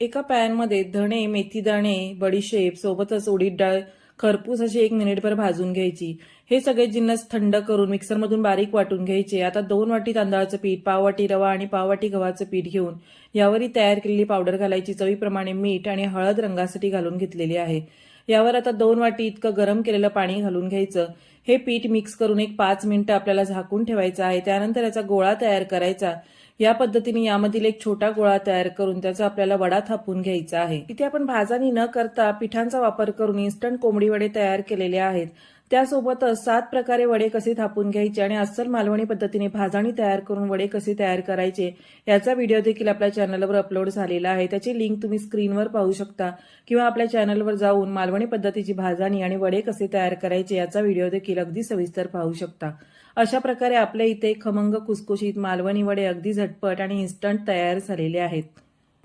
एका पॅनमध्ये धणे, मेथीदाणे, बडीशेप सोबतच उडीद डाळ खरपूस अशी 1 मिनिटभर भाजून घ्यायची। हे सगळे जिन्नस थंड करून मिक्सरमधून बारीक वाटून घ्यायचे। आता 2 वाटी तांदळाचं पीठ, पाव वाटी रवा आणि पाव वाटी गव्हाचं पीठ घेऊन यावर तयार केलेली पावडर घालायची। चवीप्रमाणे मीठ आणि हळद रंगासाठी घालून घेतलेली आहे। यावर आता 2 वाटी इतकं गरम केलेलं पाणी घालून घ्यायचं। हे पीठ मिक्स करून एक 5 मिनिटं आपल्याला झाकून ठेवायचं आहे। त्यानंतर याचा गोळा तयार करायचा। या पद्धतीने यामधील एक छोटा गोळा तयार करून त्याचा आपल्याला वडा थापून घ्यायचा आहे। इथे आपण भाजणी न करता पिठांचा वापर करून इन्स्टंट कोंबडी वडे तयार केलेले आहेत। त्यासोबतच 7 प्रकारे वडे कसे थापून घ्यायचे आणि अस्सल मालवणी पद्धतीने भाजणी तयार करून वडे कसे तयार करायचे याचा व्हिडिओ देखील आपल्या चॅनलवर अपलोड झालेला आहे। त्याची लिंक तुम्ही स्क्रीनवर पाहू शकता किंवा आपल्या चॅनलवर जाऊन मालवणी पद्धतीची भाजणी आणि वडे कसे तयार करायचे याचा व्हिडिओ देखील अगदी सविस्तर पाहू शकता। अशा प्रकारे आपल्या इथे खमंग कुसकुशीत मालवणी वडे अगदी झटपट आणि इन्स्टंट तयार झालेले आहेत।